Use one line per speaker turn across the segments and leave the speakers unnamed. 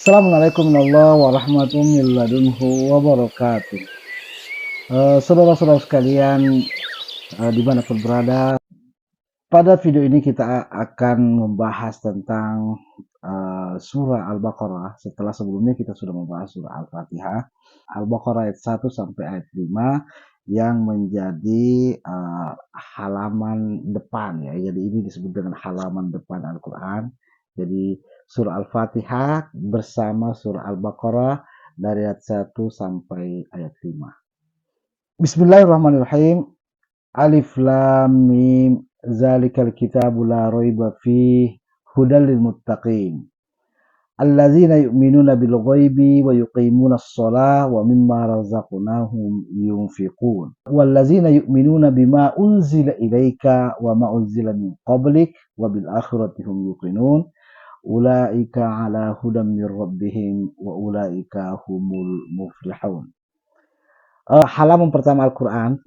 Assalamualaikum warahmatullahi wabarakatuh. Saudara-saudara sekalian, dimanapun berada, pada video ini kita akan membahas tentang surah Al-Baqarah. Setelah sebelumnya kita sudah membahas surah Al-Fatihah, Al-Baqarah ayat 1 sampai ayat 5 yang menjadi halaman depan ya. Jadi ini disebut dengan halaman depan Al-Quran. Jadi surah Al-Fatihah bersama surah Al-Baqarah dari ayat 1 sampai ayat 5. Bismillahirrahmanirrahim. Alif lam mim zalikal kitabu la raiba fihi hudal lil muttaqin. Allazina yu'minuna bil ghaibi wa yuqimuna as-shalah wa mimma razaqnahum yunfiqun. Wallazina yu'minuna bima unzila ilaika wa ma unzila min qablik wa bil akhirati hum yuqinun. Ulaika ala hudam min rabbihim wa ulaika humul muflihun. Halaman pertama Al-Quran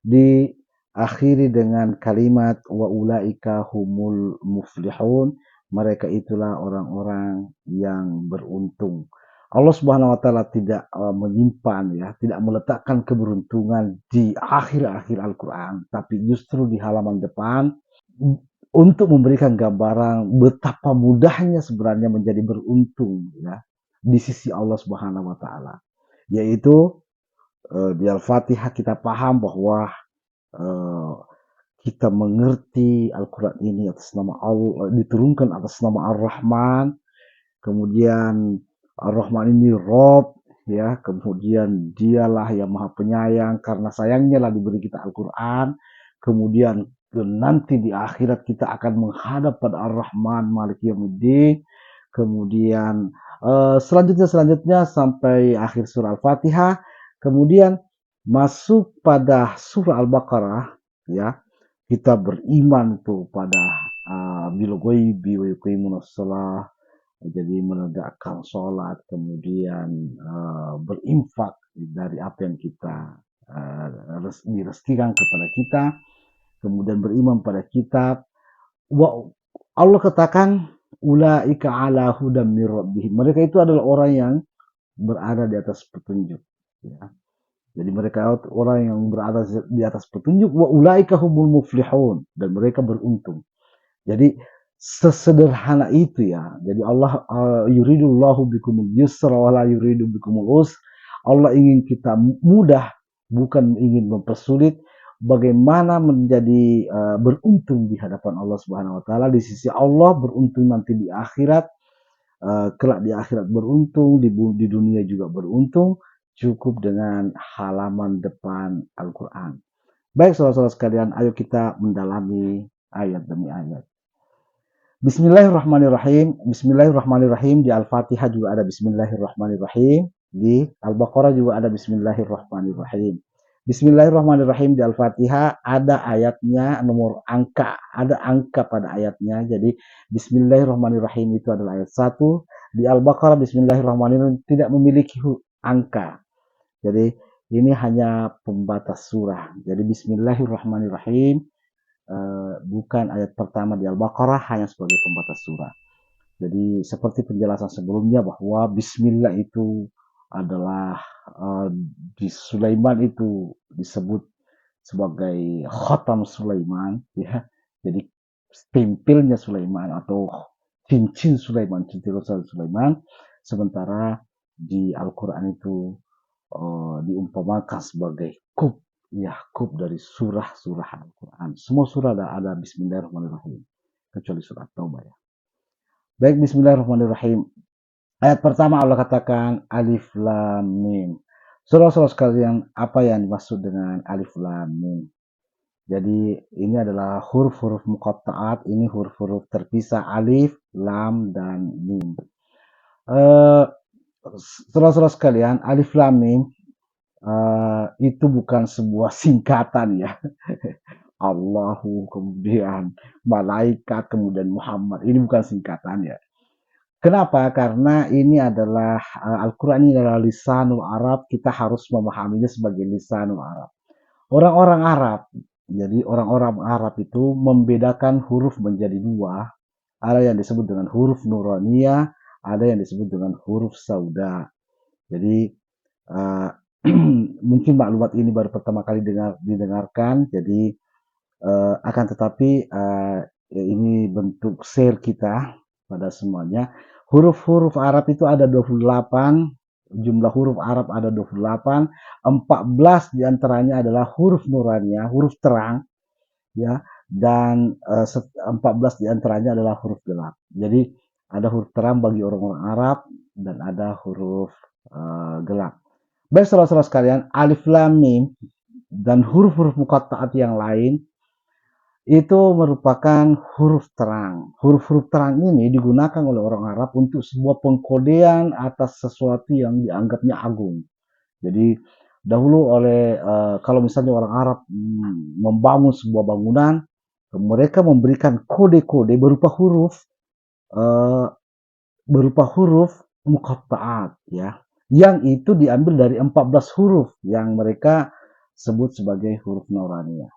diakhiri dengan kalimat wa ulaika humul muflihun. Mereka itulah orang-orang yang beruntung. Allah Subhanahu wa taala tidak menyimpan ya, tidak meletakkan keberuntungan di akhir-akhir Al-Qur'an, tapi justru di halaman depan untuk memberikan gambaran betapa mudahnya sebenarnya menjadi beruntung ya di sisi Allah Subhanahu wa taala. Yaitu di Al-Fatihah kita paham bahwa kita mengerti Al-Quran ini atas nama Allah, diturunkan atas nama Ar-Rahman, kemudian Ar-Rahman ini Rob, ya, kemudian dialah yang maha penyayang, karena sayangnya lah diberi kita Al-Quran, kemudian nanti di akhirat kita akan menghadap pada Ar-Rahman Maliki Yaumiddin, kemudian selanjutnya sampai akhir surah Al-Fatihah, kemudian masuk pada surah Al-Baqarah, ya, kita beriman tuh pada bil ghaibi wa yuqimunas shalah, jadi menegakkan sholat, kemudian berinfak dari apa yang kita direzekikan kepada kita, kemudian beriman pada kitab. Allah katakan ulaika ala hudam min rabbihim. Mereka itu adalah orang yang berada di atas petunjuk, ya. Jadi mereka orang yang berada di atas petunjuk, wa ulaika humul muflihun, dan mereka beruntung. Jadi sesederhana itu ya. Jadi Allah yuridullahu bikumul yusra wa la yuridu bikumul usra. Allah ingin kita mudah, bukan ingin mempersulit. Bagaimana menjadi beruntung di hadapan Allah Subhanahu wa taala, di sisi Allah beruntung nanti di akhirat, kelak di akhirat beruntung, di dunia juga beruntung. Cukup dengan halaman depan Al-Quran. Baik saudara-saudara sekalian, ayo kita mendalami ayat demi ayat. Bismillahirrahmanirrahim. Bismillahirrahmanirrahim. Di Al-Fatihah juga ada Bismillahirrahmanirrahim. Di Al-Baqarah juga ada Bismillahirrahmanirrahim. Bismillahirrahmanirrahim di Al-Fatihah ada ayatnya, nomor angka, ada angka pada ayatnya. Jadi Bismillahirrahmanirrahim itu adalah ayat 1. Di Al-Baqarah Bismillahirrahmanirrahim tidak memiliki angka. Jadi ini hanya pembatas surah. Jadi Bismillahirrahmanirrahim bukan ayat pertama di Al-Baqarah, hanya sebagai pembatas surah. Jadi seperti penjelasan sebelumnya bahwa Bismillah itu adalah di Sulaiman itu disebut sebagai Khatam Sulaiman, ya. Jadi stempelnya Sulaiman atau cincin Sulaiman, cincin Sulaiman. Sementara di Al-Quran itu diumpamakan sebagai kub, ya, kub dari surah-surah Al-Quran. Semua surah ada Bismillahirrahmanirrahim, kecuali surah Taubah, ya. Baik, Bismillahirrahmanirrahim. Ayat pertama Allah katakan Alif Lam Mim. Saudara-saudara sekalian, apa yang dimaksud dengan Alif Lam Mim? Jadi ini adalah huruf-huruf muqatta'at, ini huruf-huruf terpisah, Alif, Lam, dan Mim. Saudara-saudara sekalian, Alif Lam Mim itu bukan sebuah singkatan ya. Allahu, kemudian malaikat, kemudian Muhammad. Ini bukan singkatan ya. Kenapa? Karena ini adalah Al-Quran ini adalah lisanul Arab. Kita harus memahaminya sebagai lisanul Arab. Orang-orang Arab, jadi orang-orang Arab itu membedakan huruf menjadi dua. ada yang disebut dengan huruf nuraniyah, ada yang disebut dengan huruf sauda. Jadi mungkin maklumat ini baru pertama kali didengarkan, jadi akan tetapi ini bentuk share kita pada semuanya. Huruf-huruf Arab itu ada 28, jumlah huruf Arab ada 28, 14 diantaranya adalah huruf nuraniyah, huruf terang, ya, dan 14 diantaranya adalah huruf gelap. Jadi ada huruf terang bagi orang-orang Arab dan ada huruf gelap. Baik saudara-saudara sekalian, alif lam mim dan huruf-huruf muqatta'at yang lain itu merupakan huruf terang. Huruf-huruf terang ini digunakan oleh orang Arab untuk sebuah pengkodean atas sesuatu yang dianggapnya agung. Jadi dahulu kalau misalnya orang Arab membangun sebuah bangunan, mereka memberikan kode-kode uh, berupa huruf muqatta'at, ya, yang itu diambil dari 14 huruf yang mereka sebut sebagai huruf nuraniyah.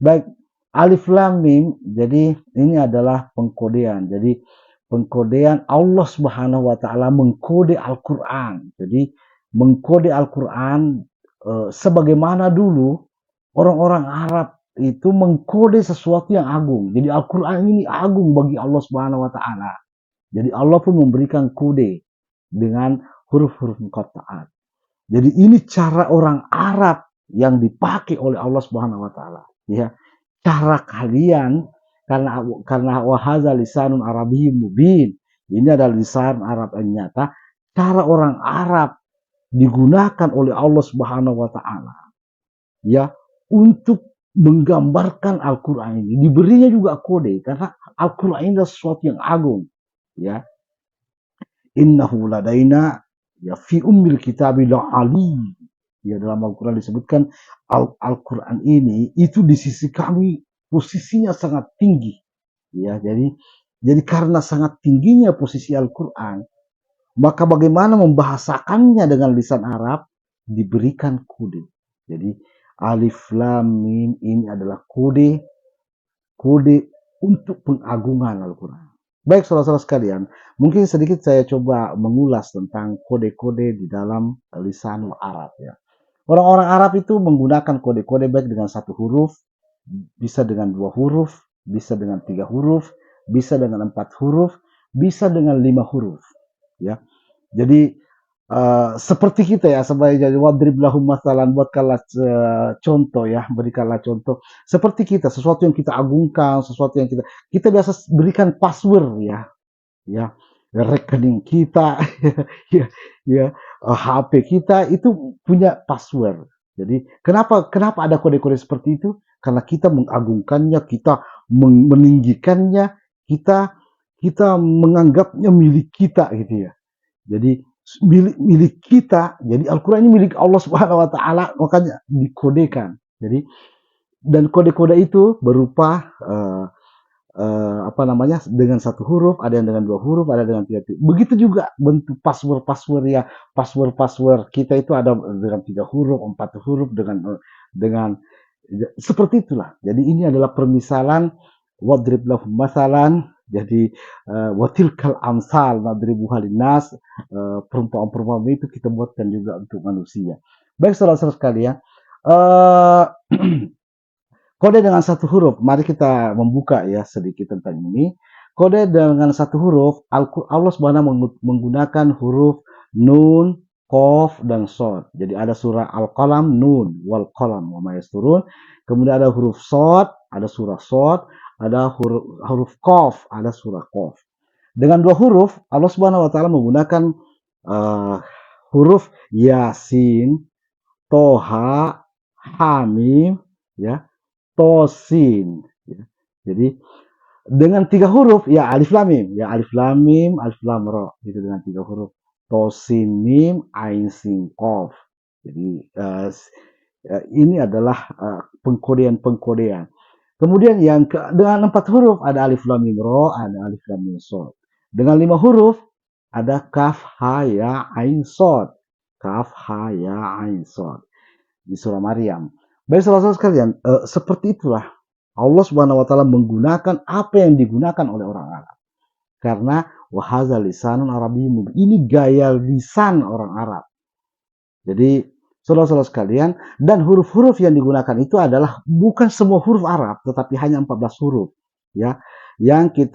Baik, alif lam mim, jadi ini adalah pengkodean. Jadi pengkodean Allah Subhanahu wa taala mengkode Al-Qur'an. Jadi mengkode Al-Qur'an sebagaimana dulu orang-orang Arab itu mengkode sesuatu yang agung. Jadi Al-Qur'an ini agung bagi Allah Subhanahu wa taala. Jadi Allah pun memberikan kode dengan huruf-huruf muqatta'at. Jadi ini cara orang Arab yang dipakai oleh Allah Subhanahu wa taala, ya. Cara kalian karena wahaza lisanun arabiyyun mubin. Ini adalah lisan Arab yang nyata. Cara orang Arab digunakan oleh Allah Subhanahu wa taala, ya, untuk menggambarkan Al-Qur'an ini. Diberinya juga kode karena Al-Qur'an ini adalah sesuatu yang agung, ya. Innahu ladaina ya fi ummil kitabi la'ali. Ya, dalam Al-Quran disebutkan Al-Quran ini itu di sisi kami posisinya sangat tinggi. Ya, jadi karena sangat tingginya posisi Al-Quran, maka bagaimana membahasakannya dengan lisan Arab diberikan kode. Jadi alif lam mim ini adalah kode untuk pengagungan Al-Quran. Baik saudara-saudara sekalian, mungkin sedikit saya coba mengulas tentang kode-kode di dalam lisanul Arab, ya. Orang-orang Arab itu menggunakan kode-kode baik dengan satu huruf, bisa dengan 2 huruf, bisa dengan 3 huruf, bisa dengan 4 huruf, bisa dengan 5 huruf, ya. Jadi seperti kita, ya, sebagai wadrib lahum masalan, buatkanlah contoh, ya, berikanlah contoh. Seperti kita, sesuatu yang kita agungkan, sesuatu yang kita biasa berikan password, ya, rekening kita, ya, HP kita itu punya password. Jadi kenapa ada kode-kode seperti itu? Karena kita mengagungkannya, kita meninggikannya, kita menganggapnya milik kita, gitu, ya. Jadi milik kita. Jadi Al-Quran ini milik Allah Subhanahu wa taala, makanya dikodekan. Jadi dan kode-kode itu berupa dengan satu huruf, ada yang dengan 2 huruf, ada dengan 3 huruf. Begitu juga bentuk password, ya. Password kita itu ada dengan 3 huruf, 4 huruf, dengan seperti itulah. Jadi ini adalah permisalan wadrib lahum masalan. Jadi watilkal amsal nadribuha linnas, perumpamaan itu kita buatkan juga untuk manusia. Baik saudara-saudara sekalian, kode dengan satu huruf, mari kita membuka, ya, sedikit tentang ini. Kode dengan satu huruf, Allah Subhanahu menggunakan huruf nun, qaf, dan shad. Jadi ada surah Al-Qalam, nun, wal qalam wa ma yasturun. Kemudian ada huruf shad, ada surah shad, ada huruf qaf, ada surah qaf. Dengan 2 huruf, Allah Subhanahu wa taala menggunakan huruf Yasin, Toha, Hamim, ya, Tosin, ya. Jadi dengan 3 huruf, ya, alif lam mim, alif lam ra, gitu, dengan 3 huruf, Tosin mim ain sin qaf. Jadi ini adalah pengkodean. Kemudian dengan 4 huruf ada alif lam mim ra, ada alif lam mim shad. Dengan 5 huruf ada kaf ha ya ain shad. Kaf ha ya ain shad di surah Maryam. Baik saudara-saudara sekalian, seperti itulah Allah Subhanahu wa taala menggunakan apa yang digunakan oleh orang Arab. karena wahazal lisanun Arabiyyun. Ini gaya lisan orang Arab. Jadi saudara-saudara sekalian, dan huruf-huruf yang digunakan itu adalah bukan semua huruf Arab, tetapi hanya 14 huruf, ya. Yang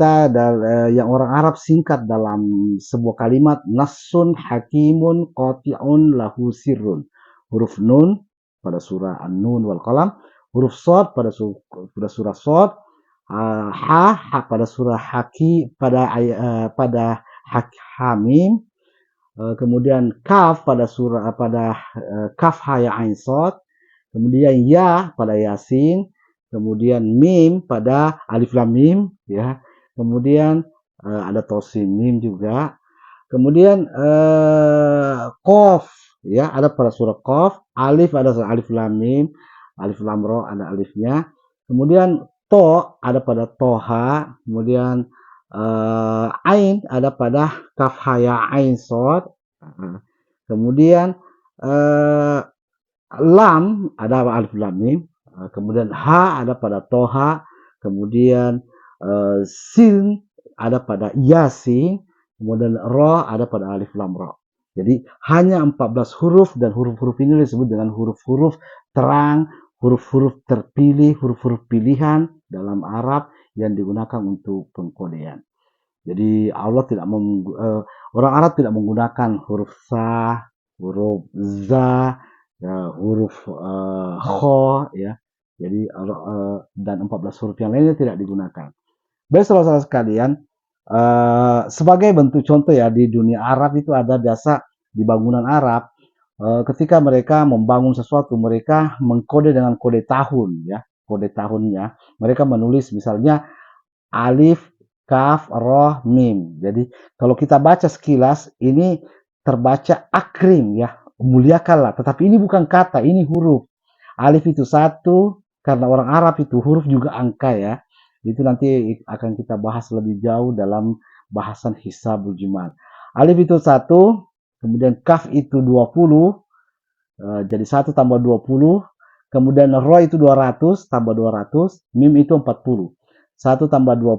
orang Arab singkat dalam sebuah kalimat, nassun hakimun qati'un lahu sirrun. Huruf nun pada surah An-Nun wal Qalam, huruf shad pada surah Shad, ha pada surah Hamim, kemudian kaf pada kaf ha ya ain shad, kemudian ya pada Yasin, kemudian mim pada alif lam mim, ya. Kemudian ada tosin mim juga. Kemudian qaf, ya, ada pada surah Qaf, alif ada alif lam mim, alif lam ra ada alifnya. Kemudian to ada pada toha, kemudian ain ada pada kaf ha ya ain shad. Kemudian lam ada alif lam mim, kemudian ha ada pada toha, kemudian sin ada pada yasin, kemudian ra ada pada alif lam ra. Jadi hanya 14 huruf, dan huruf-huruf ini disebut dengan huruf-huruf terang, huruf-huruf terpilih, huruf-huruf pilihan dalam Arab yang digunakan untuk pengkodean. Jadi orang Arab tidak menggunakan huruf sa, huruf za, ya, huruf kho, ya. Jadi dan 14 huruf yang lainnya tidak digunakan. Baik saudara-saudara sekalian, sebagai bentuk contoh ya, di dunia Arab itu ada biasa di bangunan Arab, ketika mereka membangun sesuatu, mereka mengkode dengan kode tahun, ya, kode tahunnya. Mereka menulis misalnya alif, kaf, roh, mim. Jadi kalau kita baca sekilas ini terbaca akrim, ya, muliakanlah. Tetapi ini bukan kata, ini huruf. Alif itu 1, karena orang Arab itu huruf juga angka, ya. Itu nanti akan kita bahas lebih jauh dalam bahasan hisabul jumal. Alif itu 1, kemudian kaf itu 20, jadi 1 tambah 20, kemudian ro itu 200 tambah 200, mim itu 40. 1 tambah 20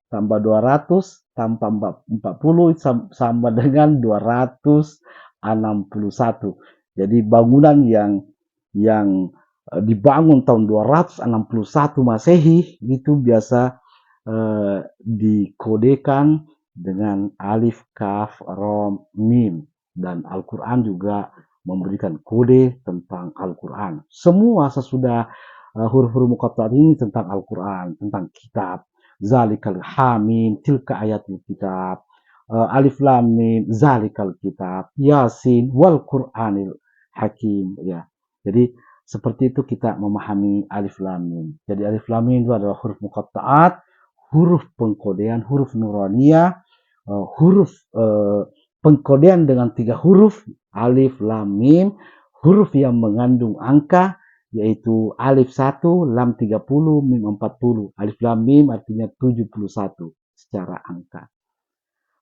tambah 200 tambah 40 sama dengan 261. Jadi bangunan yang dibangun tahun 261 Masehi itu biasa dikodekan dengan alif, kaf, rom, mim, dan Al-Quran juga memberikan kode tentang Al-Quran. Semua sesudah huruf-huruf muqatta'at ini tentang Al-Quran, tentang kitab. Zalikal hamim, tilka ayatul kitab, alif lam mim, zalikal kitab, yasin, wal Qur'anil hakim, ya. Jadi seperti itu kita memahami alif lam mim. Jadi alif lam mim itu adalah huruf muqatta'at, huruf pengkodean, huruf nuraniyah, huruf pengkodean dengan 3 huruf, alif lam mim, huruf yang mengandung angka, yaitu alif 1, lam 30, mim 40. Alif lam mim artinya 71 secara angka.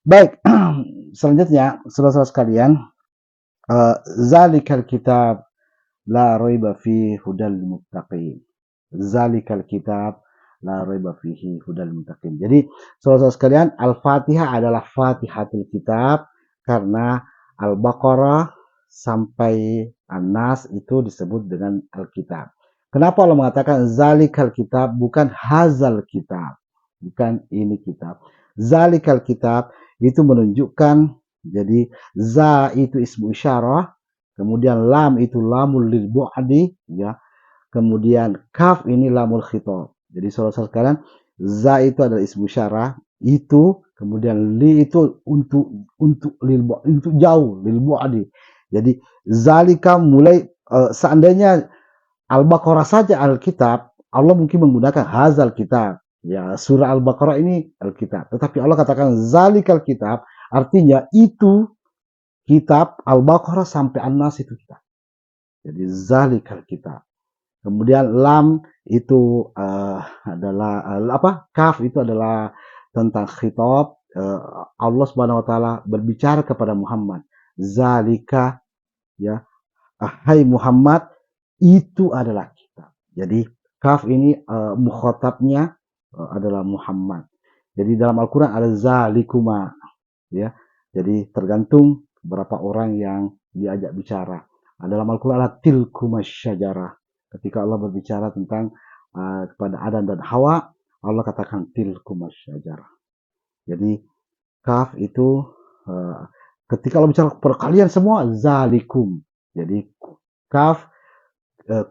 Baik, selanjutnya saudara-saudara sekalian, zalikal kitab la raiba fi hudal muttaqin. Zalikal kitab la raiba fihi hudal muttaqin. Jadi saudara-saudara sekalian, Al-Fatihah adalah Fatihatul Kitab karena Al-Baqarah sampai An-Nas itu disebut dengan Al-Kitab. Kenapa Allah mengatakan zalikal kitab, bukan hazal kitab, bukan ini kitab. Zalikal kitab itu menunjukkan, jadi za itu ismu isyarah, kemudian lam itu lamul lil bu'di, ya. Kemudian kaf ini lamul khitab. Jadi saudara-saudara sekalian, za itu adalah ismu isyarah, itu, kemudian li itu untuk jauh, lil bu'di. Jadi zalika mulai seandainya Al-Baqarah saja Alkitab, Allah mungkin menggunakan hazal kitab. Ya, surah Al-Baqarah ini Alkitab. Tetapi Allah katakan zalikal kitab, artinya itu kitab Al-Baqarah sampai An-Nas itu kitab. Jadi zalikal kitab. Kemudian lam itu adalah kaf itu adalah tentang khitab. Allah Subhanahu wa taala berbicara kepada Muhammad. Zalika, ya, hai Muhammad, itu adalah kitab. Jadi kaf ini mukhatabnya adalah Muhammad. Jadi dalam Al-Quran ada zalikuma, ya. Jadi tergantung berapa orang yang diajak bicara. Dalam Al-Quran ada tilkuma syajarah. Ketika Allah berbicara tentang kepada Adam dan Hawa, Allah katakan tilkuma syajarah. Jadi kaf itu ketika Allah bicara kepada kalian semua, zalikum. Jadi kaf,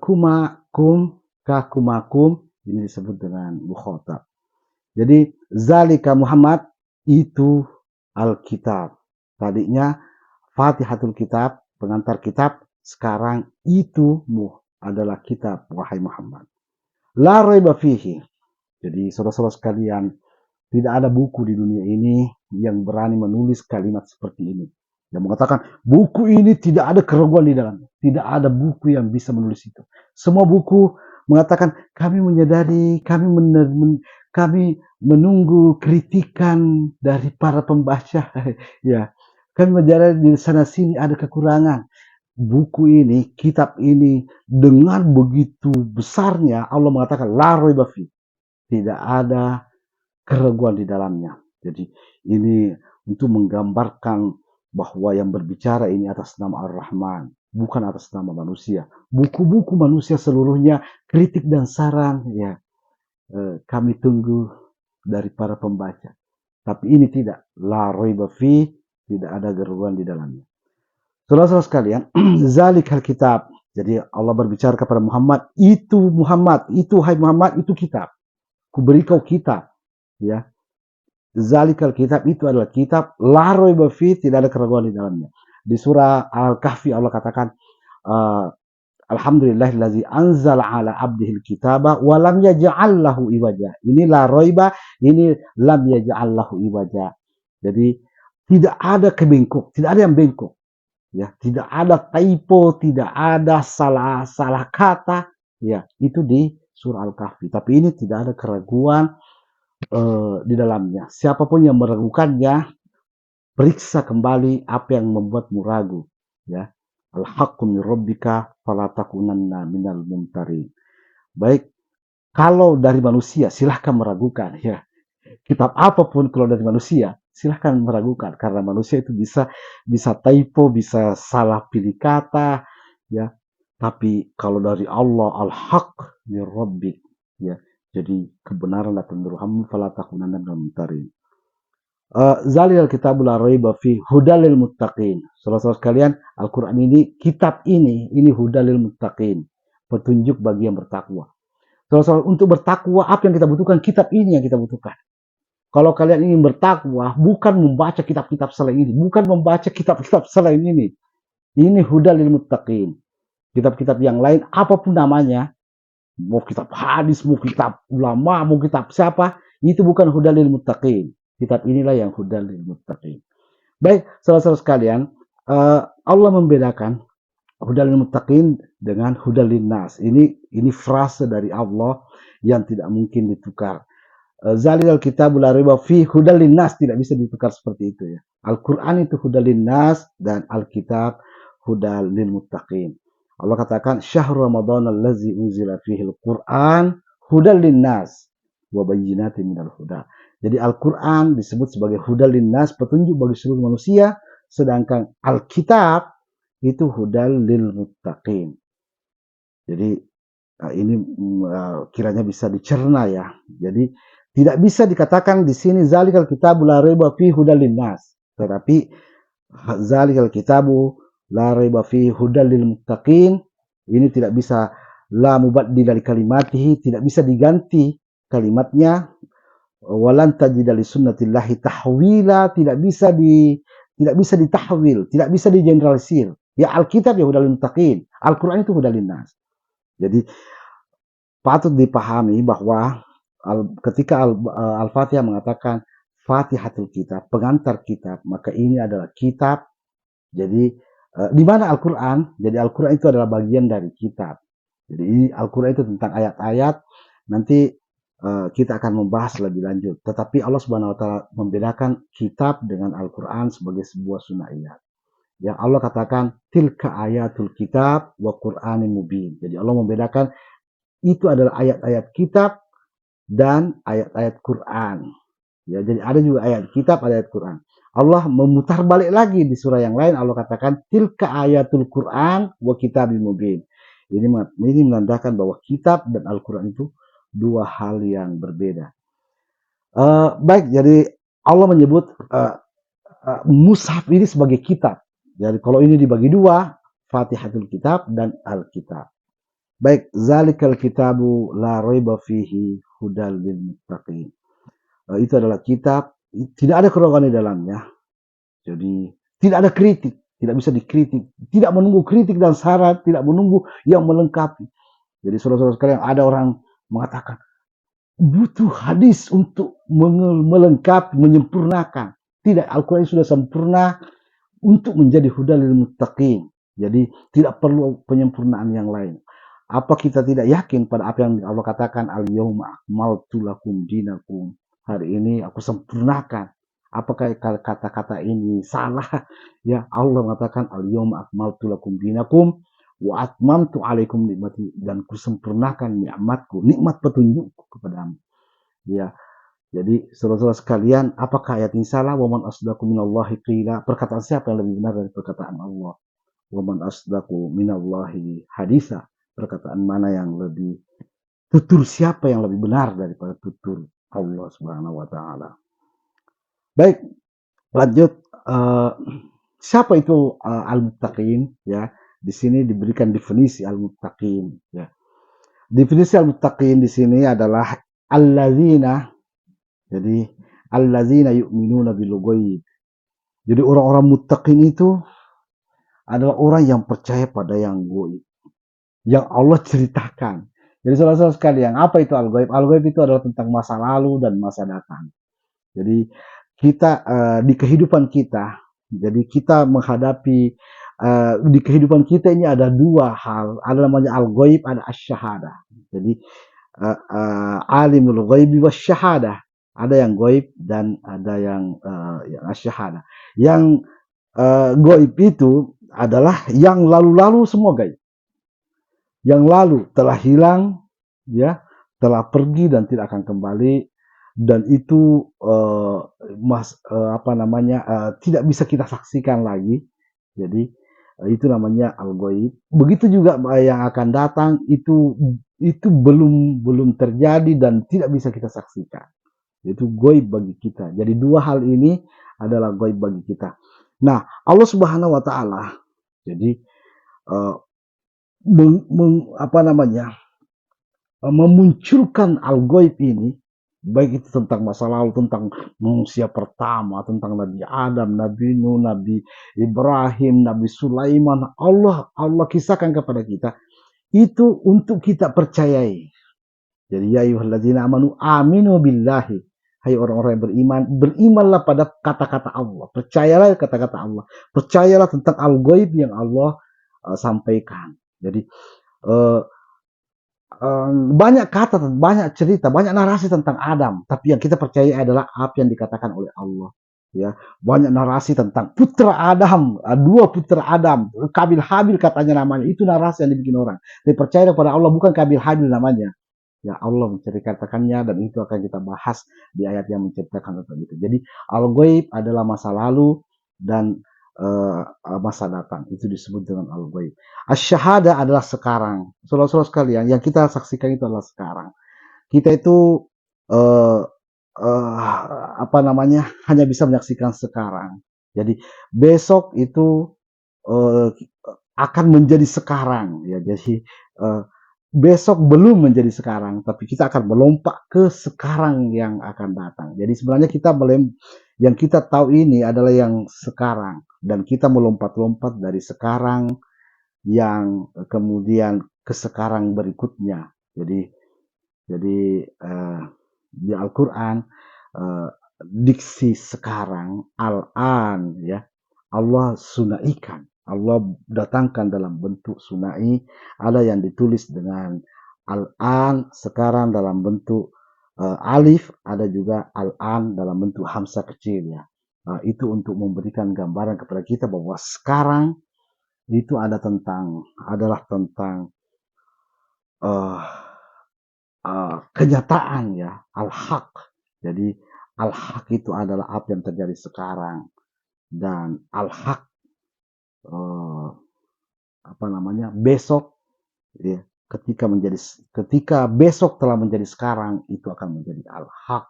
kuma, kum, ka, kuma, kum, ini disebut dengan mukhatab. Jadi zalika Muhammad itu Alkitab. Tadinya Fatihatul Kitab, pengantar kitab. Sekarang itu adalah kitab, wahai Muhammad. La raiba fihi. Jadi saudara-saudara sekalian, tidak ada buku di dunia ini yang berani menulis kalimat seperti ini. Yang mengatakan buku ini tidak ada keraguan di dalamnya. Tidak ada buku yang bisa menulis itu. Semua buku mengatakan kami menyadari, kami menunggu kritikan dari para pembaca. Ya, kami menyadari di sana sini ada kekurangan. Buku ini, kitab ini dengan begitu besarnya Allah mengatakan la raiba fi. Tidak ada keraguan di dalamnya. Jadi ini untuk menggambarkan bahwa yang berbicara ini atas nama Ar-Rahman, bukan atas nama manusia. Buku-buku manusia seluruhnya kritik dan saran, ya kami tunggu dari para pembaca. Tapi ini tidak, la raiba fi, tidak ada keraguan di dalamnya. Saudara-saudara sekalian, zalikal kitab. Jadi Allah berbicara kepada Muhammad, itu hai Muhammad, itu kitab. Kuberi kau kitab, ya. Zalikal kitab, itu adalah kitab, la raiba fi, tidak ada keraguan di dalamnya. Di surah Al-Kahfi Allah katakan, Alhamdulillahillazi anzala ala abdihil kitaba wa lam yaj'al lahu iwaja. Ini la raiba, ini lam yaj'al lahu iwaja. Jadi tidak ada kebengkok, tidak ada yang bengkok. Ya, tidak ada typo, tidak ada salah kata, ya, itu di surah Al-Kahfi. Tapi ini tidak ada keraguan di dalamnya. Siapapun yang meragukannya, periksa kembali apa yang membuatmu ragu, ya. Al-haqqu min rabbika fala takunanna minal mumtarin. Baik, kalau dari manusia silahkan meragukan, ya. Kitab apapun kalau dari manusia silahkan meragukan, karena manusia itu bisa typo, bisa salah pilih kata, ya. Tapi kalau dari Allah, al-haq min rabbik, ya. Jadi kebenaran datang dari Muhammad, fala takunanna minal mumtarin. Zalil kitabul la raiba fi hudalil muttaqin. Saudara-saudara sekalian, Al-Qur'an ini, kitab ini hudalil muttaqin, petunjuk bagi yang bertakwa. Saudara-saudara, untuk bertakwa apa yang kita butuhkan? Kitab ini yang kita butuhkan. Kalau kalian ingin bertakwa, bukan membaca kitab-kitab selain ini, bukan membaca kitab-kitab selain ini. Ini hudalil muttaqin. Kitab-kitab yang lain apapun namanya, mau kitab hadis, mau kitab ulama, mau kitab siapa, itu bukan hudalil muttaqin. Kitab inilah yang hudalil muttaqin. Baik, saudara-saudara sekalian, Allah membedakan hudalil muttaqin dengan hudalin nas. Ini frase dari Allah yang tidak mungkin ditukar. Zalil kitabul la raiba fi hudalin nas, tidak bisa ditukar seperti itu, ya. Al-Qur'an itu hudalin nas dan Alkitab hudalil muttaqin. Allah katakan syahrul ramadan allazi unzila fihi al-Qur'an hudalin nas wa bayyinatin minal huda. Jadi Al-Quran disebut sebagai hudal linnas, petunjuk bagi seluruh manusia, sedangkan Alkitab itu hudal lil muttaqin. Jadi ini kiranya bisa dicerna, ya. Jadi tidak bisa dikatakan di sini zalikal kitabu la raiba fi hudal linnas, tetapi zalikal kitabu la raiba fi hudal lil muttaqin ini tidak bisa la mubaddila li kalimatihi, tidak bisa diganti kalimatnya. Walan tajida li sunnatillahi tahwila, tidak bisa ditahwil, tidak bisa digeneralisir. Ya Alkitab ya hudal lil muttaqin, Al-Qur'an itu hudal linnas. Jadi patut dipahami bahwa ketika Al-Fatihah mengatakan Fatihatul Kitab, pengantar kitab, maka ini adalah kitab. Jadi di mana Al-Qur'an? Jadi Al-Qur'an itu adalah bagian dari kitab. Jadi Al-Qur'an itu tentang ayat-ayat. Nanti kita akan membahas lebih lanjut. Tetapi Allah Subhanahu wa taala membedakan kitab dengan Al-Qur'an sebagai sebuah sunahiyat. Ya, Allah katakan tilka ayatul kitab wa Qur'anin mubin. Jadi Allah membedakan itu adalah ayat-ayat kitab dan ayat-ayat Qur'an. Ya, jadi ada juga ayat kitab, ada ayat Quran. Allah memutar balik lagi di surah yang lain, Allah katakan tilka ayatul Quran wa kitabim mubin. Ini menandakan bahwa kitab dan Al-Quran itu dua hal yang berbeda. Baik, jadi Allah menyebut mushaf ini sebagai kitab. Jadi kalau ini dibagi dua, Fatihatul Kitab dan Al-Kitab. Baik, zalikal kitabu la raiba fihi hudal lil muttaqin. Itu adalah kitab, tidak ada keraguan di dalamnya. Jadi tidak ada kritik, tidak bisa dikritik, tidak menunggu kritik dan syarat, tidak menunggu yang melengkapi. Jadi saudara-saudara sekalian, ada orang mengatakan butuh hadis untuk melengkapi, menyempurnakan. Tidak, Al-Quran sudah sempurna untuk menjadi hudal lil muttaqin. Jadi tidak perlu penyempurnaan yang lain. Apa kita tidak yakin pada apa yang Allah katakan, al-yauma akmaltu lakum dinakum. Hari ini aku sempurnakan. Apakah kata-kata ini salah? Ya, Allah mengatakan al-yauma akmaltu lakum dinakum wa atmamtu alaikum nikmati, dan kusempurnakan nikmatku, nikmat petunjukku kepadamu. Ya, jadi saudara-saudara sekalian, apakah ayat ini salah? Wa man asdaqu minallahi qila. Perkataan siapa yang lebih benar dari perkataan Allah? Wa man asdaqu minallahi haditha. Perkataan mana yang lebih, tutur siapa yang lebih benar daripada tutur Allah Subhanahu wa taala. Baik, lanjut. Siapa itu al-muttaqin? Ya, di sini diberikan definisi al-muttaqin. Ya, definisi al-muttaqin di sini adalah allazina. Jadi allazina yu'minuna bil ghaib. Jadi orang-orang muttaqin itu adalah orang yang percaya pada yang gaib, yang Allah ceritakan. Jadi saudara-saudara sekalian, apa itu al-ghaib? Al-ghaib itu adalah tentang masa lalu dan masa datang. Jadi kita di kehidupan kita, jadi kita menghadapi di kehidupan kita ini ada dua hal, ada namanya al-ghaib, ada asy-syahadah. Jadi alimul ghaibi wasyahadah. Ada yang gaib dan ada yang asy-syahadah. Yang gaib itu adalah yang lalu-lalu semua gaib. Yang lalu telah hilang, ya, telah pergi dan tidak akan kembali, dan itu tidak bisa kita saksikan lagi. Jadi itu namanya al-ghaib. Begitu juga yang akan datang, itu belum terjadi dan tidak bisa kita saksikan. Itu gaib bagi kita. Jadi dua hal ini adalah gaib bagi kita. Nah, Allah Subhanahu wa taala jadi memunculkan al-ghaib ini, baik itu tentang masa lalu, tentang manusia pertama, tentang Nabi Adam, Nabi Nuh, Nabi Ibrahim, Nabi Sulaiman. Allah kisahkan kepada kita itu untuk kita percayai. Jadi ya ayyuhalladzina amanu aminu billahi. Hai orang-orang yang beriman, berimanlah pada kata-kata Allah. Percayalah kata-kata Allah. Percayalah tentang al-ghaib yang Allah sampaikan. Jadi banyak kata, banyak cerita, banyak narasi tentang Adam, tapi yang kita percaya adalah apa yang dikatakan oleh Allah. Ya, banyak narasi tentang putra Adam, dua putra Adam, Kabil Habil katanya namanya, itu narasi yang dibikin orang. Tapi percaya kepada Allah, bukan Kabil Habil namanya. Ya, Allah menceritakannya, dan itu akan kita bahas di ayat yang menceritakan tentang itu. Jadi al-ghaib adalah masa lalu dan masa datang, itu disebut dengan al-ghaib. Asy-syahadah adalah sekarang. Saudara-saudara sekalian, yang kita saksikan itu adalah sekarang. Kita itu hanya bisa menyaksikan sekarang. Jadi besok itu akan menjadi sekarang, ya. Jadi besok belum menjadi sekarang, tapi kita akan melompat ke sekarang yang akan datang. Jadi sebenarnya yang kita tahu ini adalah yang sekarang, dan kita melompat-lompat dari sekarang yang kemudian ke sekarang berikutnya. Jadi di Al-Quran diksi sekarang, al-an, ya, Allah sunaikan. Allah datangkan dalam bentuk sunai. Ada yang ditulis dengan al-an sekarang dalam bentuk alif, ada juga al-an dalam bentuk hamzah kecil, ya. Itu untuk memberikan gambaran kepada kita bahwa sekarang itu adalah tentang kenyataan, ya, al-haq. Jadi Al-haq itu adalah apa yang terjadi sekarang, dan al-haq eh, besok, ya, ketika besok telah menjadi sekarang, itu akan menjadi al-haq.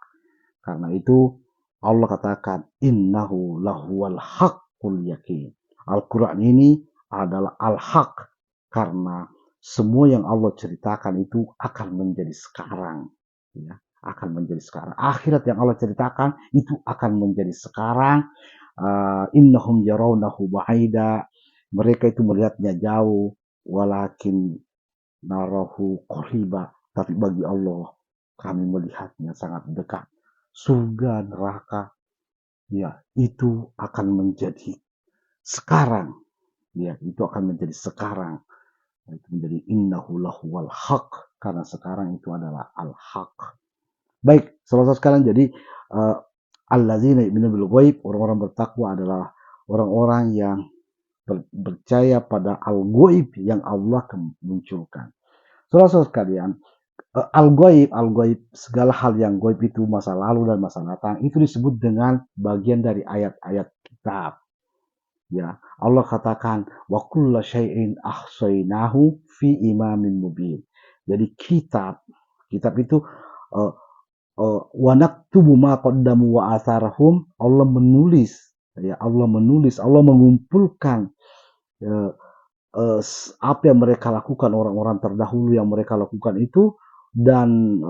Karena itu Allah katakan innahu lahuwal haqqul yakin. Al-Quran ini adalah al-haq, karena semua yang Allah ceritakan itu akan menjadi sekarang, ya, akan menjadi sekarang. Akhirat yang Allah ceritakan itu akan menjadi sekarang. Innahum yarawnahu ba'ida, mereka itu melihatnya jauh, walakin narahu qariba, tapi bagi Allah kami melihatnya sangat dekat. Surga, neraka, ya, itu akan menjadi sekarang, ya, itu akan menjadi sekarang. Itu menjadi innahu lahuwal haq, karena sekarang itu adalah al-haq. Baik, saudara sekalian, jadi allazina yu'minuna bil ghaib, orang-orang bertakwa adalah orang-orang yang percaya pada al-ghaib yang Allah munculkan. Saudara sekalian, al-ghaib, segala hal yang ghaib itu masa lalu dan masa datang, itu disebut dengan bagian dari ayat-ayat kitab. Ya, Allah katakan wa kullu syai'in ahsainahu fi imamin mubin. Jadi kitab itu uh, wa naktubu ma qaddamu wa atharahum, Allah menulis, ya, Allah mengumpulkan uh, apa yang mereka lakukan, orang-orang terdahulu yang mereka lakukan itu, dan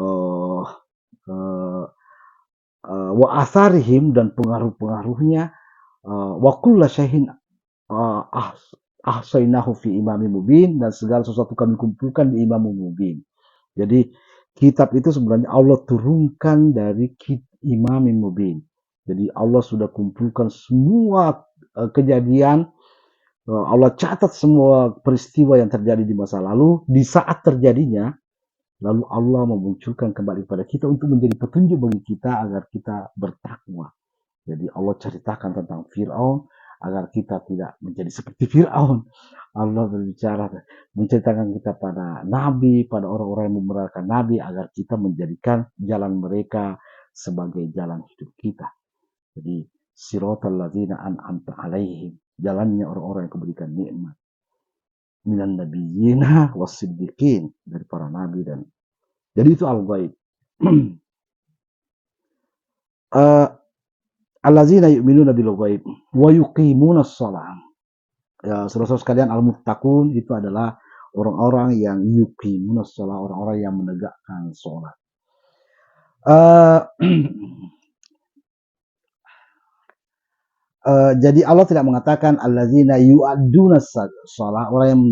wa atharihim, dan pengaruh-pengaruhnya, wa kullu syai'in ahsainahu fi imamin mubin, dan segala sesuatu kami kumpulkan di imamun mubin. Jadi kitab itu sebenarnya Allah turunkan dari imamin mubin. Jadi Allah sudah kumpulkan semua kejadian, Allah catat semua peristiwa yang terjadi di masa lalu, di saat terjadinya, lalu Allah memunculkan kembali pada kita untuk menjadi petunjuk bagi kita agar kita bertakwa. Jadi Allah ceritakan tentang Fir'aun agar kita tidak menjadi seperti Fir'aun. Allah berbicara, menceritakan kita pada nabi, pada orang-orang yang memelihara nabi, agar kita menjadikan jalan mereka sebagai jalan hidup kita. Jadi siratal ladzina an'amta alaihim, jalannya orang-orang yang kuberikan nikmat, minan nabiyyina wasiddiqin, dari para nabi. Dan jadi itu al-ghaib. Allazina yu'minuna bil ghaib wa yuqimunas shalah. Ya, saudara-saudara sekalian, al-muttaqun itu adalah orang-orang yang yuqimunas shalah, orang-orang yang menegakkan salat. Jadi Allah tidak mengatakan allazina yu'addunas shalah, orang yang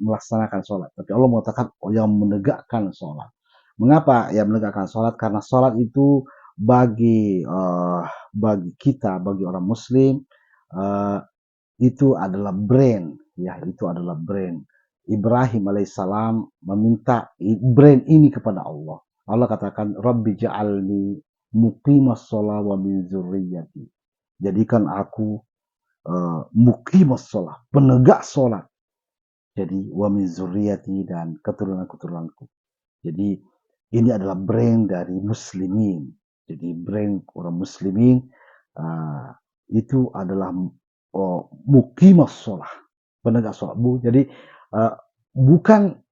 melaksanakan salat, tapi Allah mengatakan yang menegakkan salat. Mengapa yang menegakkan salat? Karena salat itu bagi kita, bagi orang muslim, itu adalah brand, ya, itu adalah brand. Ibrahim alaihissalam meminta brand ini kepada Allah. Allah katakan Rabbi ja'alni muqimas shalah wa min dzurriyyati. Jadikan aku muqimas shalah, penegak salat. Jadi wa min dzurriyyati, dan keturunan-keturunanku. Jadi ini adalah brand dari muslimin. Jadi brand orang muslimin itu adalah muqimas shalah, penegak salat. Jadi bukan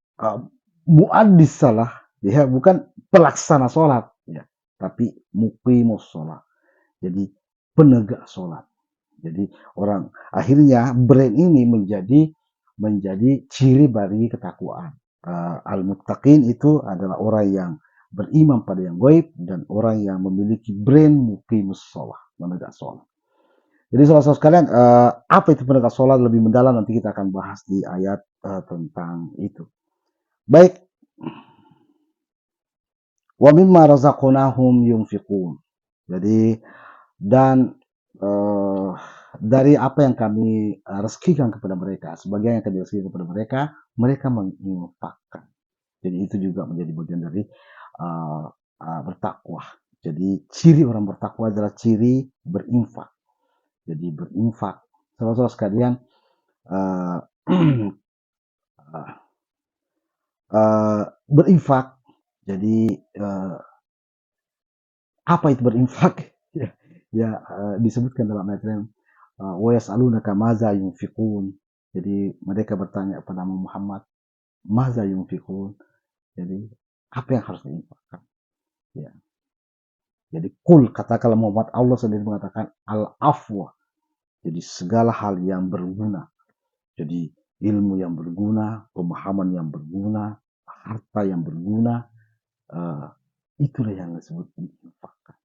muaddis salah, ya, bukan pelaksana salat, ya, tapi muqimus shalah. Jadi penegak salat. Jadi orang akhirnya brand ini menjadi ciri bagi ketakwaan. Al-muttaqin itu adalah orang yang beriman pada yang gaib, dan orang yang memiliki brand muqimus shalah, penegak salat. Jadi saudara-saudara sekalian, apa itu penegak salat lebih mendalam, nanti kita akan bahas di ayat tentang itu. Baik. Wa mimma razaqnahum yunfiqun. Jadi, dan dari apa yang kami rezekikan kepada mereka, sebagian yang kami rezekikan kepada mereka, mereka menginfakkan. Jadi itu juga menjadi bagian dari bertakwa. Jadi ciri orang bertakwa adalah ciri berinfak. Jadi berinfak, saudara-saudara sekalian, berinfak. Jadi Apa itu berinfak? Disebutkan dalam ayat lain, wa yas'alunaka maza yunfiqun. Jadi mereka bertanya kepada Muhammad, maza yunfiqun. Jadi apa yang harus diinfakkan? Ya. Jadi katakanlah Muhammad, Allah sendiri mengatakan al-afwa. Jadi segala hal yang berguna. Jadi ilmu yang berguna, pemahaman yang berguna, harta yang berguna, itulah yang disebut diinfakkan.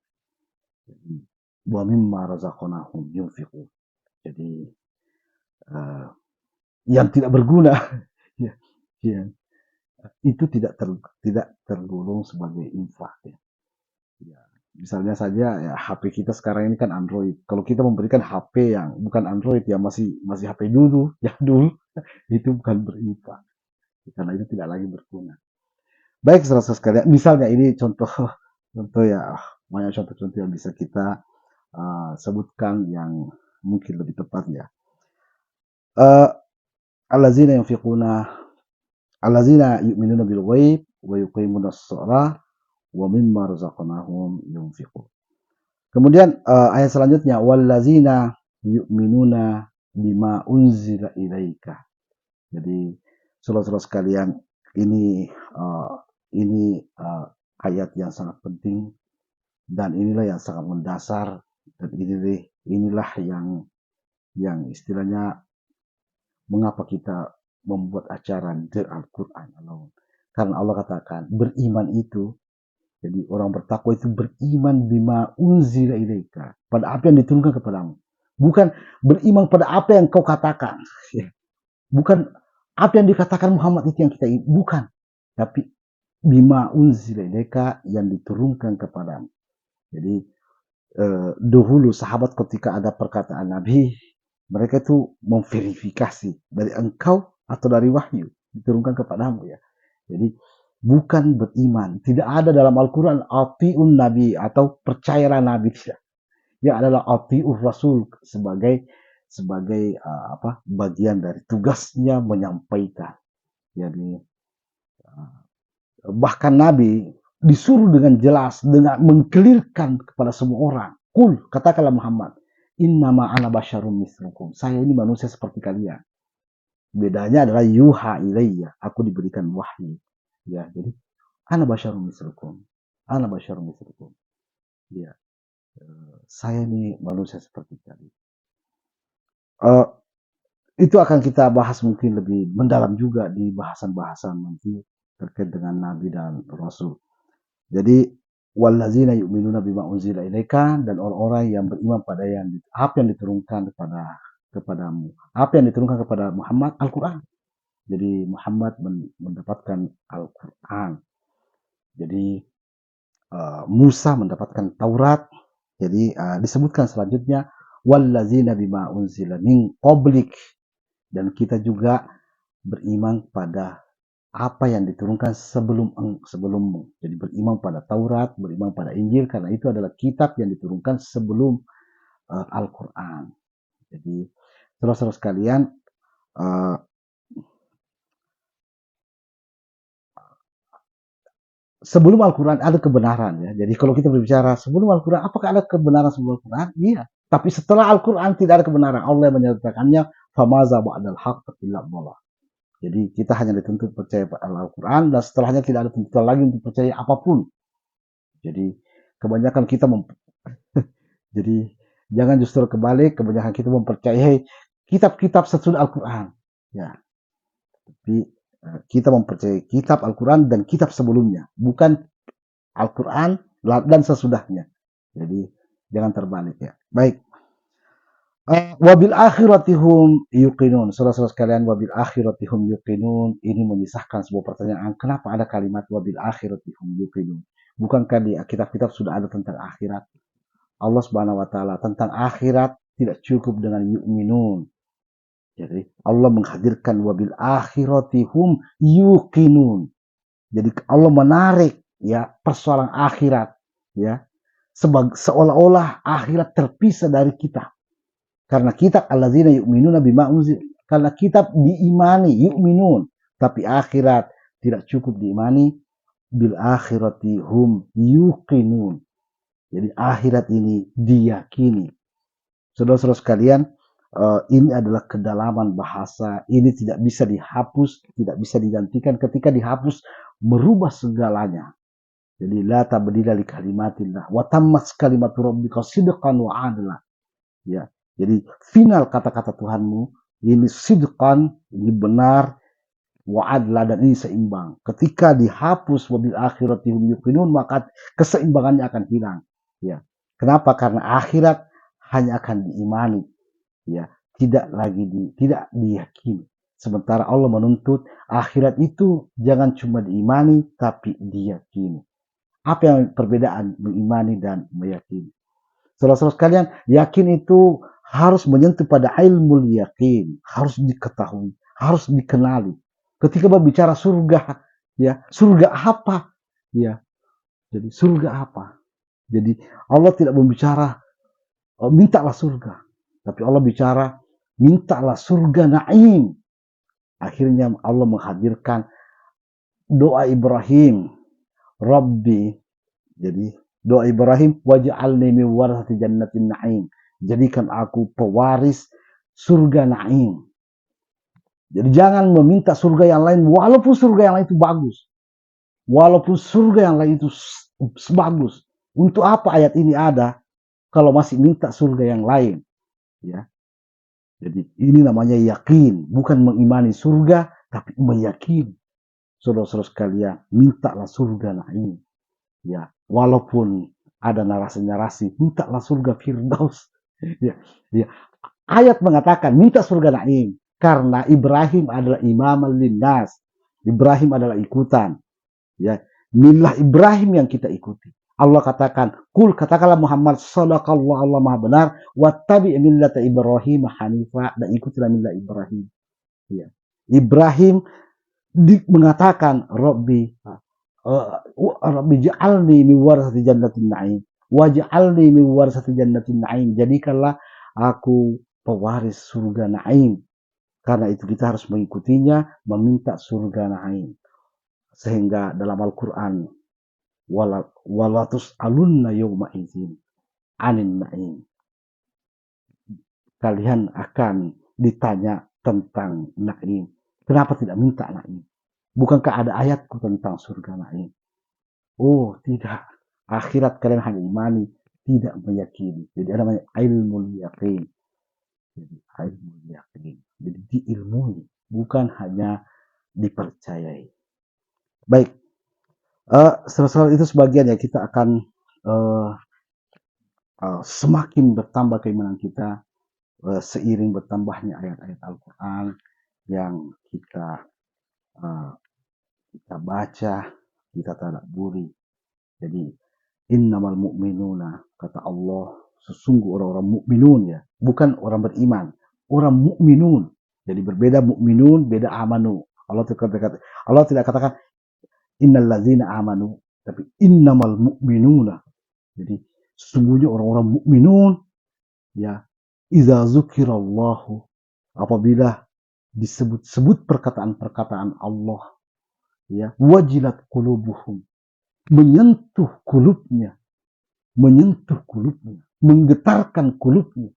Jadi wa mimma razaqnahum yunfiqun. Jadi yang tidak berguna ya, ya, itu tidak tergolong sebagai infak ya. Ya, misalnya saja ya HP kita sekarang ini kan Android. Kalau kita memberikan HP yang bukan Android ya masih HP dulu, jadul, itu bukan berinfak. Karena itu tidak lagi berguna. Baik saudara sekalian, misalnya ini contoh ya, banyak contoh-contoh yang bisa kita sebutkan yang mungkin lebih tepat ya. Allazina yu'minuna bil ghaib wa yuqimuna shalah wa mimma razaqnahum yunfiqun. Kemudian ayat selanjutnya wallazina yu'minuna bima unzila ilaika. Jadi saudara-saudara sekalian, ini ayat yang sangat penting dan inilah yang sangat mendasar dan inilah yang istilahnya mengapa kita membuat acara The Al-Quran Alone. Karena Allah katakan beriman itu, jadi orang bertakwa itu beriman bima unzila ilaika, pada apa yang diturunkan kepadamu. Bukan beriman pada apa yang kau katakan. Bukan apa yang dikatakan Muhammad itu yang kita bukan. Tapi bima unzila ilaika yang diturunkan kepadamu. Jadi dahulu sahabat ketika ada perkataan Nabi, mereka itu memverifikasi dari engkau atau dari wahyu diturunkan kepadamu ya. Jadi bukan beriman, tidak ada dalam Al-Quran ati'un Nabi atau percayalah Nabi, tidak. Ya adalah ati'ur Rasul sebagai bagian dari tugasnya menyampaikan. Jadi bahkan Nabi disuruh dengan jelas, dengan mengkelirkan kepada semua orang. Katakanlah Muhammad, innama ana basyarum mislukum. Saya ini manusia seperti kalian. Bedanya adalah yuha ilayya, aku diberikan wahyu. Ya, jadi ana basyarum mislukum. Ana basyarum mislukum. Ya. Saya ini manusia seperti kalian. Itu akan kita bahas mungkin lebih mendalam juga di bahasan-bahasan nanti terkait dengan Nabi dan Rasul. Jadi wallazina yu'minuna bima unzila ilaika, dan orang-orang yang beriman pada apa yang diturunkan kepadamu. Apa yang diturunkan kepada Muhammad, Al-Quran. Jadi Muhammad mendapatkan Al-Quran. Jadi Musa mendapatkan Taurat. Jadi disebutkan selanjutnya wallazina bima unzila min qablik, dan kita juga beriman pada apa yang diturunkan sebelummu. Jadi beriman pada Taurat, beriman pada Injil, karena itu adalah kitab yang diturunkan sebelum Al-Quran. Jadi saudara-saudara sekalian, sebelum Al-Quran ada kebenaran ya. Jadi kalau kita berbicara sebelum Al-Quran, apakah ada kebenaran sebelum Al-Quran? Iya. Tapi setelah Al-Quran tidak ada kebenaran. Allah menyatakannya famaza ba'dal haqq illa dhalal. Jadi kita hanya dituntut percaya pada Al-Quran, dan setelahnya tidak ada tuntutan lagi untuk percaya apapun. Jadi kebanyakan kita jadi jangan justru kebalik, kebanyakan kita mempercayai kitab-kitab sesudah Al-Quran. Ya. Tapi kita mempercayai kitab Al-Quran dan kitab sebelumnya, bukan Al-Quran dan sesudahnya. Jadi jangan terbalik ya. Baik. Wabil akhiratihum yuqinun. Saudara-saudara sekalian, wabil akhiratihum yuqinun ini menyisahkan sebuah pertanyaan. Kenapa ada kalimat wabil akhiratihum yuqinun? Bukankah di kitab-kitab sudah ada tentang akhirat? Allah Subhanahu wa taala tentang akhirat tidak cukup dengan yu'minun. Jadi Allah menghadirkan wabil akhiratihum yuqinun. Jadi Allah menarik ya persoalan akhirat ya, seolah-olah akhirat terpisah dari kita. Karena kitab allazina yu'minuna bima unzil, karena kitab diimani yu'minun, tapi akhirat tidak cukup diimani. Bil akhirati hum yuqinun. Jadi akhirat ini diyakini. Saudara-saudara sekalian, ini adalah kedalaman bahasa. Ini tidak bisa dihapus, tidak bisa digantikan. Ketika dihapus, merubah segalanya. Jadi la tabdila li kalimatillah wa tammat kalimatu rabbika sidqan wa adla. Ya. Jadi final kata-kata Tuhanmu ini sidqan, ini benar, wa adla, dan ini seimbang. Ketika dihapus wabil akhirati hum yuqinun, maka keseimbangannya akan hilang. Ya. Kenapa? Karena akhirat hanya akan diimani, ya, tidak diyakini. Sementara Allah menuntut akhirat itu jangan cuma diimani tapi diyakini. Apa yang perbedaan mengimani dan meyakini? Saudara-saudara sekalian, yakin itu harus menyentuh pada ilmu yakin, harus diketahui, harus dikenali. Ketika berbicara surga, ya, surga apa? Ya, jadi surga apa? Jadi Allah tidak berbicara mintalah surga, tapi Allah bicara mintalah surga naim. Akhirnya Allah menghadirkan doa Ibrahim, Rabbi. Jadi doa Ibrahim, waj'alni min warasati jannatin na'im. Jadikan aku pewaris surga naim. Jadi jangan meminta surga yang lain, walaupun surga yang lain itu bagus. Walaupun surga yang lain itu bagus. Untuk apa ayat ini ada kalau masih minta surga yang lain? Ya. Jadi ini namanya yakin, bukan mengimani surga, tapi meyakini. Saudara-saudara sekalian, mintalah surga naim. Ya, walaupun ada narasi-narasi, mintalah surga Firdaus. Ya, ya. Ayat mengatakan minta surga naim karena Ibrahim adalah imam linnas. Ibrahim adalah ikutan. Ya, milah Ibrahim yang kita ikuti. Allah katakan, kul katakanlah Muhammad sadaqallahu, Allah maha benar, wattabi millata Ibrahim hanifa, dan ikutilah milah Ibrahim. Ya. Ibrahim mengatakan Rabbi Rabbi ja'alni min warasati jannatin na'im waj'alni min warasati jannatin na'im, jadikanlah aku pewaris surga na'im. Karena itu kita harus mengikutinya, meminta surga na'im. Sehingga dalam Al-Qur'an walatus alunna yawma idzin anin na'im, kalian akan ditanya tentang na'im. Kenapa tidak minta na'im? Bukankah ada ayatku tentang surga naim? Oh, tidak. Akhirat kalian hanya imani, tidak meyakini. Jadi ada namanya ilmu yakin. Jadi ilmu yakin. Jadi diilmui, bukan hanya dipercayai. Baik. Setelah itu sebagian ya, kita akan semakin bertambah keimanan kita seiring bertambahnya ayat-ayat Al-Quran yang kita baca, kita tadabburi. Jadi innamal mu'minuna, kata Allah, sesungguh orang-orang mukminun, ya, bukan orang beriman, orang mukminun. Jadi berbeda mukminun, beda amanu. Allah tidak katakan innal ladzina amanu, tapi innamal mu'minuna. Jadi sesungguhnya orang-orang mukminun, ya, idza dzukirallahu, apabila disebut-sebut perkataan-perkataan Allah, ya, wajilat qulubuhum, menyentuh kulubnya, menggetarkan kulubnya,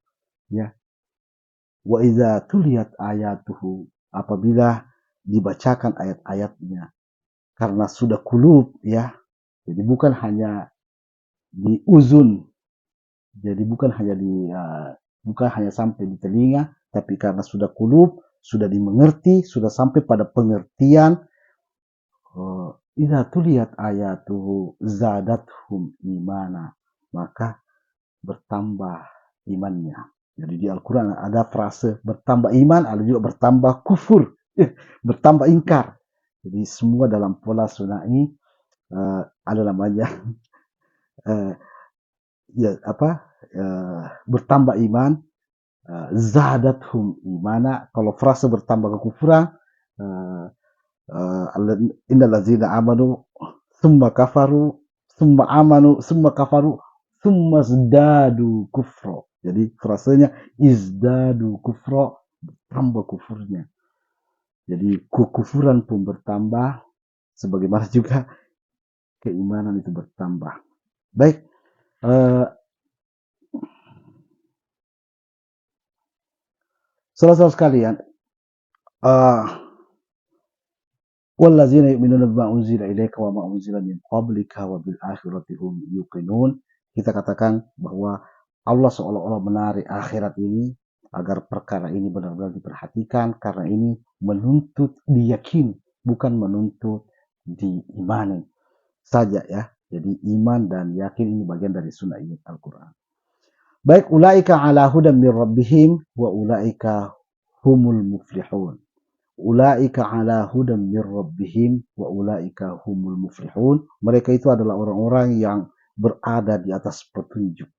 ya. Wa idza tuliyat ayatuhu, apabila dibacakan ayat-ayatnya, karena sudah kulub, ya. Jadi bukan hanya di uzun, jadi bukan hanya sampai di telinga, tapi karena sudah kulub, sudah dimengerti, sudah sampai pada pengertian. Idza tuliyat ayatuhu zadathum imana, maka bertambah imannya. Jadi di Al-Quran ada frase bertambah iman, ada juga bertambah kufur, bertambah ingkar. Jadi semua dalam pola sunai ada namanya bertambah iman, zadathum imana. Kalau frase bertambah kekufuran, innal ladzina amanu summa kafaru summa amanu summa kafaru summa zdadu kufra. Jadi frasenya izdadu kufra, bertambah kufurnya. Jadi kekufuran pun bertambah, sebagaimana juga keimanan itu bertambah. Baik, Eh, Saudara-saudara sekalian, eh, wallazina yu'minuna bima unzila ilaika wa ma unzila min qablika wa bil akhirati hum yuqinun. Kita katakan bahwa Allah seolah-olah menarik akhirat ini agar perkara ini benar-benar diperhatikan, karena ini menuntut diyakini, bukan menuntut diimani saja ya. Jadi iman dan yakin ini bagian dari sunnah ini Al-Quran. Baik, ulaika ala hudan min rabbihim wa ulaika humul muflihun. Ulaika ala hudan min rabbihim wa ulaika humul muflihun. Mereka itu adalah orang-orang yang berada di atas petunjuk.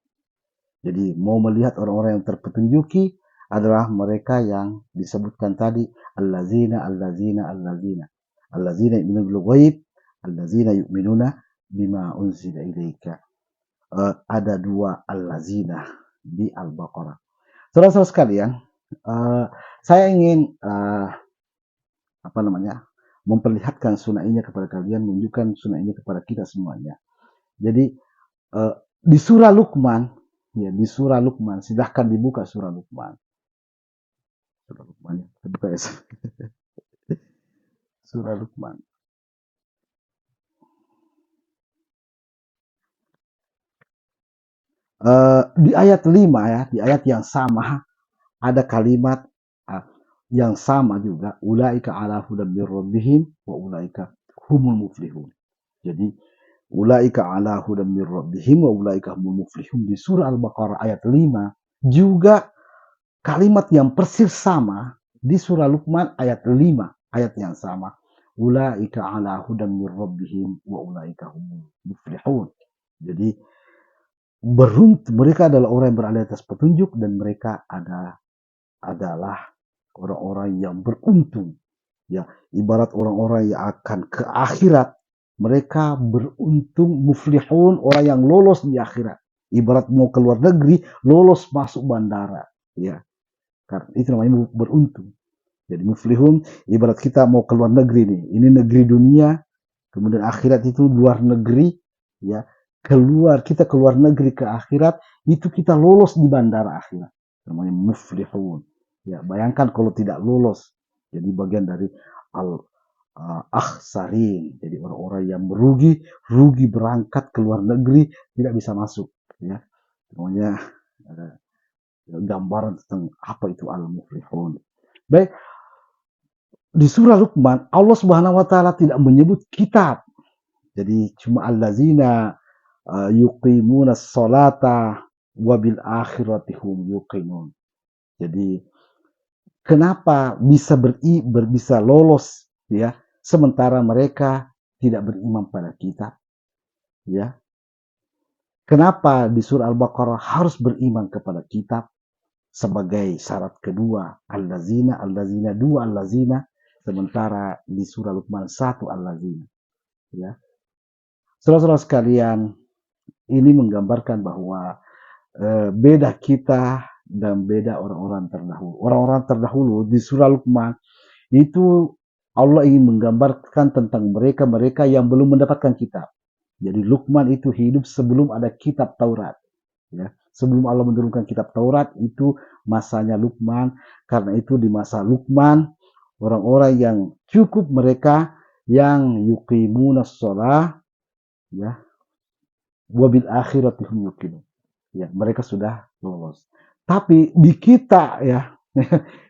Jadi mau melihat orang-orang yang terpetunjuki adalah mereka yang disebutkan tadi, allazina allazina allazina. Allazina yu'minuna bil ghaib, allazina yu'minuna bima unzila ilaika. Ada dua allazina di Al-Baqarah. Saudara-saudara sekalian, saya ingin memperlihatkan sunnah ini kepada kalian, menunjukkan sunnah ini kepada kita semuanya. Jadi di surah Luqman, ya, di surah Luqman, silahkan dibuka surah Luqman. Surah Luqman ya, dibuka ya. Surah Luqman. Di ayat 5 ya, di ayat yang sama ada kalimat yang sama juga, ulaika ala hudan min rabbihim wa ulaika humul muflihun. Jadi ulaika ala hudan min rabbihim wa ulaika humul muflihun di surah Al-Baqarah ayat 5 juga kalimat yang persis sama di surah Luqman ayat 5 ayat yang sama, ulaika ala hudan min rabbihim wa ulaika humul muflihun. Jadi beruntung, mereka adalah orang yang berada di atas petunjuk dan mereka adalah orang-orang yang beruntung. Ya, ibarat orang-orang yang akan ke akhirat, mereka beruntung, muflihun, orang yang lolos di akhirat. Ibarat mau keluar negeri, lolos masuk bandara. Ya, karena itu namanya beruntung. Jadi muflihun, ibarat kita mau keluar negeri nih. Ini negeri dunia, kemudian akhirat itu luar negeri. Ya, kita keluar negeri ke akhirat, itu kita lolos di bandara akhirat. Namanya muflihun. Ya, bayangkan kalau tidak lolos. Jadi bagian dari akhsarin. Jadi orang-orang yang rugi berangkat ke luar negeri, tidak bisa masuk. Ya, namanya ada gambaran tentang apa itu al-muflihun. Baik, di surah Luqman Allah Subhanahu wa taala tidak menyebut kitab. Jadi cuma allazina yuqimuna sholata wa bil akhirati hum yuqinun. Jadi kenapa bisa lolos ya sementara mereka tidak beriman pada kitab ya? Kenapa di surah Al-Baqarah harus beriman kepada kitab sebagai syarat kedua, allazina dua allazina, sementara di surah Luqman satu allazina ya. Saudara-saudara sekalian, ini menggambarkan bahwa beda kita dan beda orang-orang terdahulu. Orang-orang terdahulu di surah Luqman itu Allah ingin menggambarkan tentang mereka yang belum mendapatkan kitab. Jadi Luqman itu hidup sebelum ada kitab Taurat. Ya, sebelum Allah menurunkan kitab Taurat itu masanya Luqman. Karena itu di masa Luqman orang-orang yang cukup mereka yang yuqimunas shalah ya wabil akhirati hum yuqinun. Ya, mereka sudah lolos. Tapi di kita ya,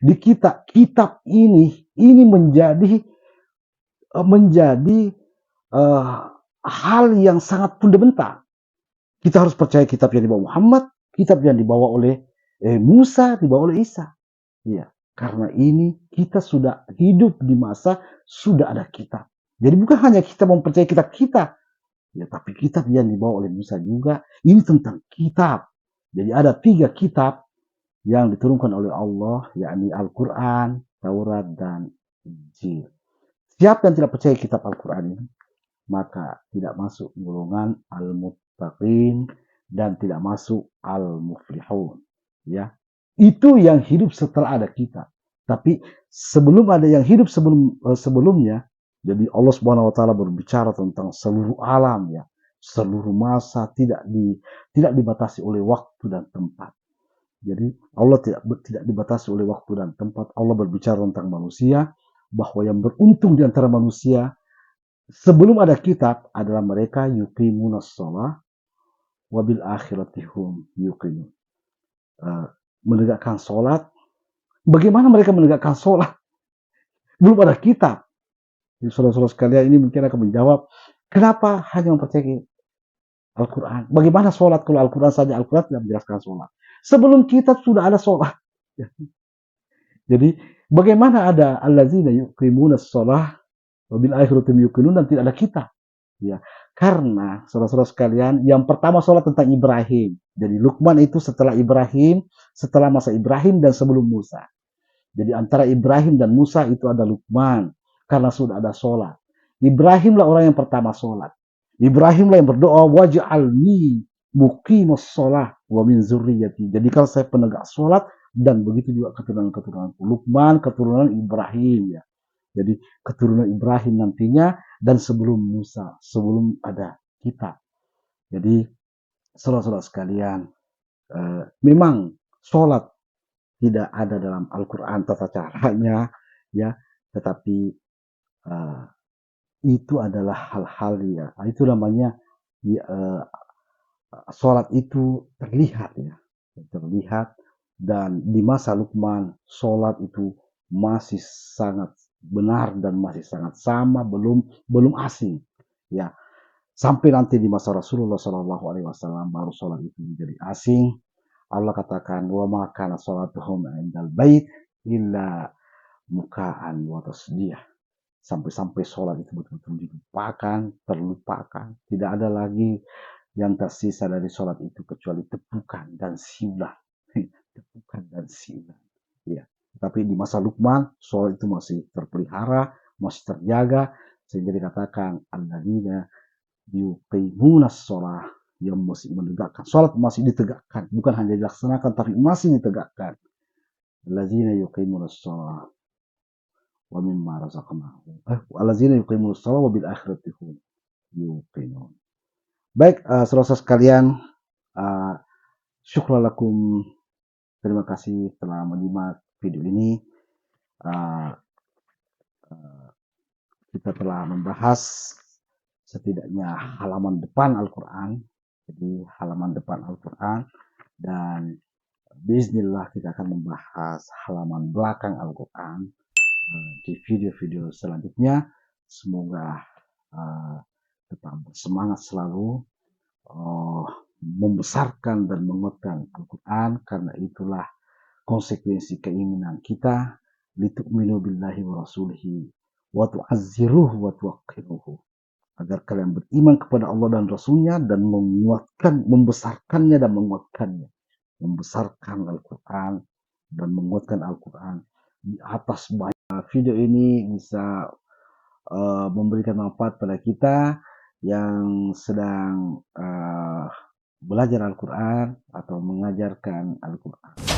di kita kitab ini menjadi hal yang sangat fundamental. Kita harus percaya kitab yang dibawa Muhammad, kitab yang dibawa oleh Musa, dibawa oleh Isa. Ya, karena ini kita sudah hidup di masa sudah ada kitab. Jadi bukan hanya kita mempercayai kitab kita, ya, tapi kitab yang dibawa oleh Musa juga. Ini tentang kitab. Jadi ada 3 kitab yang diturunkan oleh Allah, yakni Al-Quran, Taurat, dan Injil. Siapa yang tidak percaya kitab Al-Quran ini, maka tidak masuk golongan al-muttaqin dan tidak masuk al-muflihun. Ya, itu yang hidup setelah ada kitab. Tapi sebelum ada yang hidup sebelumnya, jadi Allah Subhanahu wa taala berbicara tentang seluruh alam ya. seluruh masa, tidak dibatasi oleh waktu dan tempat. Jadi Allah tidak dibatasi oleh waktu dan tempat. Allah berbicara tentang manusia, bahwa yang beruntung di antara manusia sebelum ada kitab adalah mereka yuqimunas shalah wabil akhiratihum yuqinun. Menegakkan sholat. Bagaimana mereka menegakkan sholat? Belum ada kitab. Jadi saudara-saudara sekalian ini mungkin akan menjawab, kenapa hanya mempercayai Al-Quran? Bagaimana sholat kalau Al-Quran saja? Al-Quran tidak menjelaskan sholat. Sebelum kitab sudah ada sholat. Jadi bagaimana ada allazina yuqimunas shalah wabil akhiratihum yuqinun dan tidak ada kitab? Ya, karena saudara-saudara sekalian, yang pertama sholat tentang Ibrahim. Jadi Luqman itu setelah Ibrahim, setelah masa Ibrahim dan sebelum Musa. Jadi antara Ibrahim dan Musa itu ada Luqman, karena sudah ada sholat. Ibrahimlah orang yang pertama sholat. Ibrahimlah yang berdoa, waj'alni muqimus sholah wa min zurriyati. Jadi kalau saya penegak sholat, dan begitu juga keturunan-keturunan Luqman, keturunan Ibrahim ya. Jadi keturunan Ibrahim nantinya dan sebelum Musa, sebelum ada kita. Jadi saudara-saudara sekalian, memang sholat tidak ada dalam Al-Quran tata caranya, ya, tetapi itu adalah hal-hal ya, itu namanya ya, sholat itu terlihat ya, terlihat. Dan di masa Luqman, sholat itu masih sangat benar dan masih sangat sama, belum asing ya. Sampai nanti di masa Rasulullah SAW baru sholat itu menjadi asing. Allah katakan, wa ma kana sholatuhum indal bait illa muka'an wa tasdiyah. Sampai-sampai sholat itu betul-betul dilupakan, terlupakan. Tidak ada lagi yang tersisa dari sholat itu kecuali tepukan dan siulan. Tepukan dan siulan. Ya. Tapi di masa Luqman, sholat itu masih terpelihara, masih terjaga, sehingga dikatakan alladzina yuqimunas shalah, yang masih menegakkan sholat, masih ditegakkan, bukan hanya dilaksanakan tapi masih ditegakkan. Alladzina yuqimunas shalah wa mimma razaqnahum. Alladzina yuqimunas shalah wa bil akhirati hum yuqinun. Baik, saudara sekalian, syukran lakum. Terima kasih telah menyimak video ini. Kita telah membahas setidaknya halaman depan Al-Quran. Jadi halaman depan Al-Quran. Dan bismillah kita akan membahas halaman belakang Al-Quran di video-video selanjutnya. Semoga tetap bersemangat selalu membesarkan dan menguatkan Al-Quran, karena itulah konsekuensi keinginan kita, litu'minu billahi wa rasulihi wa tu'azziruhu wa tuwaqqiruhu, agar kalian beriman kepada Allah dan Rasulnya dan menguatkan, membesarkannya dan menguatkannya, membesarkan Al-Quran dan menguatkan Al-Quran di atas banyak. Video ini bisa memberikan manfaat pada kita yang sedang belajar Al-Quran atau mengajarkan Al-Quran.